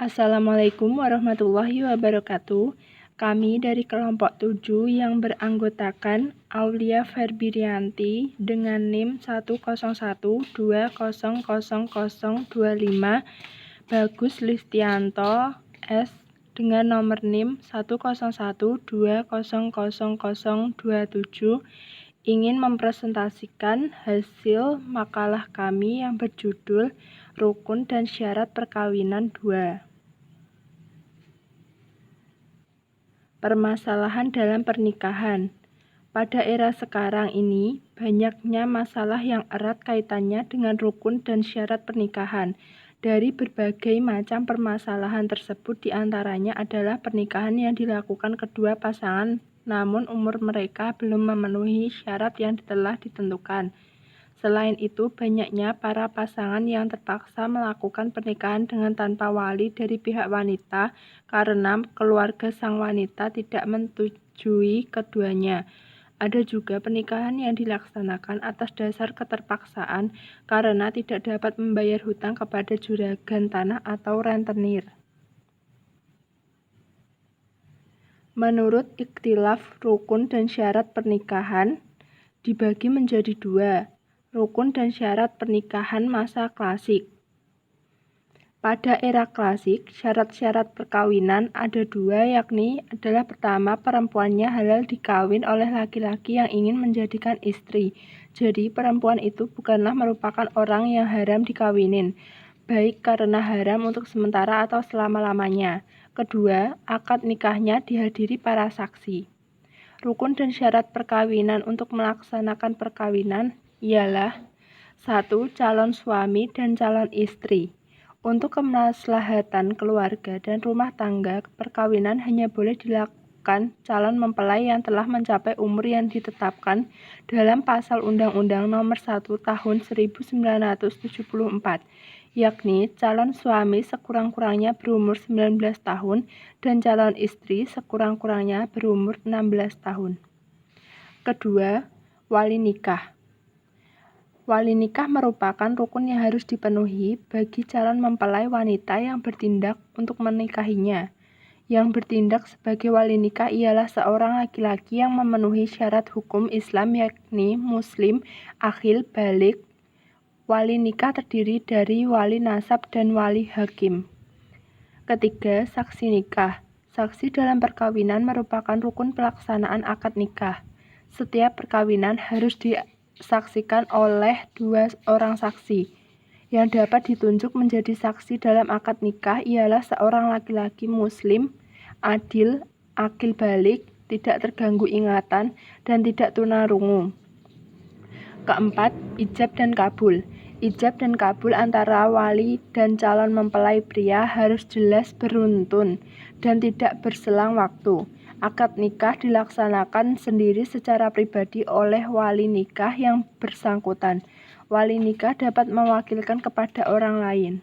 Assalamualaikum warahmatullahi wabarakatuh. Kami dari kelompok 7 yang beranggotakan Aulia Ferbirianti dengan NIM 101200025, Bagus Listianto S dengan nomor NIM 101200027 ingin mempresentasikan hasil makalah kami yang berjudul Rukun dan Syarat Perkawinan 2. Permasalahan dalam pernikahan. Pada era sekarang ini, banyaknya masalah yang erat kaitannya dengan rukun dan syarat pernikahan. Dari berbagai macam permasalahan tersebut diantaranya adalah pernikahan yang dilakukan kedua pasangan namun umur mereka belum memenuhi syarat yang telah ditentukan. Selain itu, banyaknya para pasangan yang terpaksa melakukan pernikahan dengan tanpa wali dari pihak wanita karena keluarga sang wanita tidak menyetujui keduanya. Ada juga pernikahan yang dilaksanakan atas dasar keterpaksaan karena tidak dapat membayar hutang kepada juragan tanah atau rentenir. Menurut ikhtilaf rukun dan syarat pernikahan dibagi menjadi dua. Rukun dan syarat pernikahan masa klasik. Pada era klasik, syarat-syarat perkawinan ada dua, yakni adalah pertama, perempuannya halal dikawin oleh laki-laki yang ingin menjadikan istri. Jadi, perempuan itu bukanlah merupakan orang yang haram dikawinin, baik karena haram untuk sementara atau selama-lamanya. Kedua, akad nikahnya dihadiri para saksi. Rukun dan syarat perkawinan untuk melaksanakan perkawinan ialah 1. Calon suami dan calon istri. Untuk kemaslahatan keluarga dan rumah tangga, perkawinan hanya boleh dilakukan calon mempelai yang telah mencapai umur yang ditetapkan dalam Pasal Undang-Undang Nomor 1 Tahun 1974, yakni calon suami sekurang-kurangnya berumur 19 tahun dan calon istri sekurang-kurangnya berumur 16 tahun. Kedua, wali nikah. Wali nikah merupakan rukun yang harus dipenuhi bagi calon mempelai wanita yang bertindak untuk menikahinya. Yang bertindak sebagai wali nikah ialah seorang laki-laki yang memenuhi syarat hukum Islam, yakni muslim, akhil, balik. Wali nikah terdiri dari wali nasab dan wali hakim. Ketiga, saksi nikah. Saksi dalam perkawinan merupakan rukun pelaksanaan akad nikah. Setiap perkawinan harus disaksikan oleh dua orang saksi. Yang dapat ditunjuk menjadi saksi dalam akad nikah ialah seorang laki-laki muslim, adil, akil balik, tidak terganggu ingatan, dan tidak tunarungu. Keempat, ijab dan kabul. Ijab dan kabul antara wali dan calon mempelai pria harus jelas beruntun dan tidak berselang waktu. Akad nikah dilaksanakan sendiri secara pribadi oleh wali nikah yang bersangkutan. Wali nikah dapat mewakilkan kepada orang lain.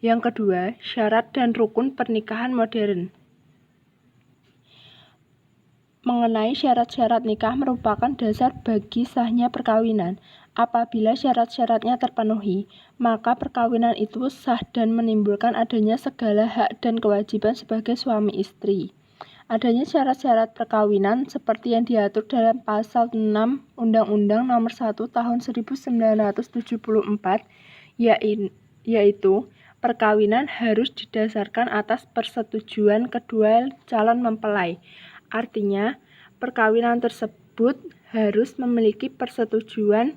Yang kedua, syarat dan rukun pernikahan modern. Mengenai syarat-syarat nikah merupakan dasar bagi sahnya perkawinan. Apabila syarat-syaratnya terpenuhi, maka perkawinan itu sah dan menimbulkan adanya segala hak dan kewajiban sebagai suami istri. Adanya syarat-syarat perkawinan seperti yang diatur dalam Pasal 6 Undang-Undang Nomor 1 Tahun 1974, yaitu perkawinan harus didasarkan atas persetujuan kedua calon mempelai. Artinya, perkawinan tersebut harus memiliki persetujuan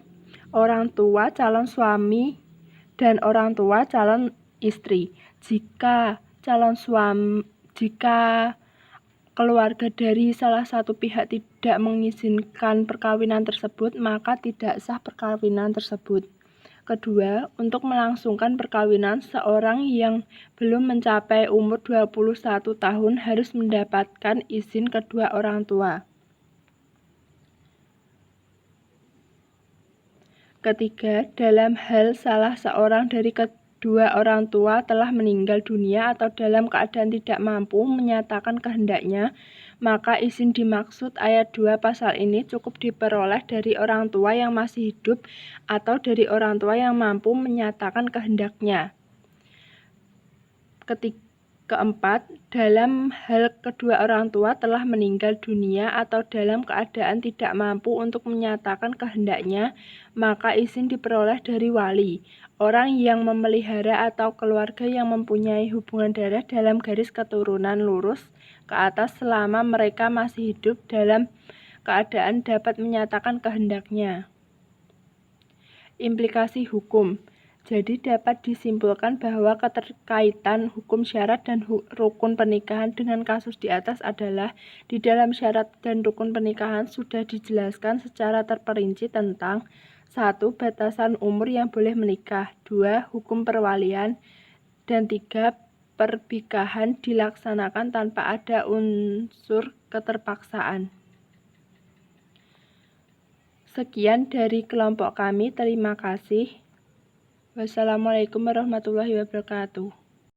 orang tua calon suami dan orang tua calon istri. Jika keluarga dari salah satu pihak tidak mengizinkan perkawinan tersebut, maka tidak sah perkawinan tersebut. Kedua, untuk melangsungkan perkawinan, seorang yang belum mencapai umur 21 tahun harus mendapatkan izin kedua orang tua. Ketiga, dalam hal salah seorang dari kedua orang tua telah meninggal dunia atau dalam keadaan tidak mampu menyatakan kehendaknya, maka izin dimaksud ayat 2 pasal ini cukup diperoleh dari orang tua yang masih hidup atau dari orang tua yang mampu menyatakan kehendaknya. Keempat, dalam hal kedua orang tua telah meninggal dunia atau dalam keadaan tidak mampu untuk menyatakan kehendaknya, maka izin diperoleh dari wali, orang yang memelihara atau keluarga yang mempunyai hubungan darah dalam garis keturunan lurus ke atas selama mereka masih hidup dalam keadaan dapat menyatakan kehendaknya. Implikasi hukum. Jadi dapat disimpulkan bahwa keterkaitan hukum syarat dan rukun pernikahan dengan kasus di atas adalah di dalam syarat dan rukun pernikahan sudah dijelaskan secara terperinci tentang 1. Batasan umur yang boleh menikah, 2. Hukum perwalian, dan 3. Pernikahan dilaksanakan tanpa ada unsur keterpaksaan. Sekian dari kelompok kami, terima kasih. Wassalamualaikum warahmatullahi wabarakatuh.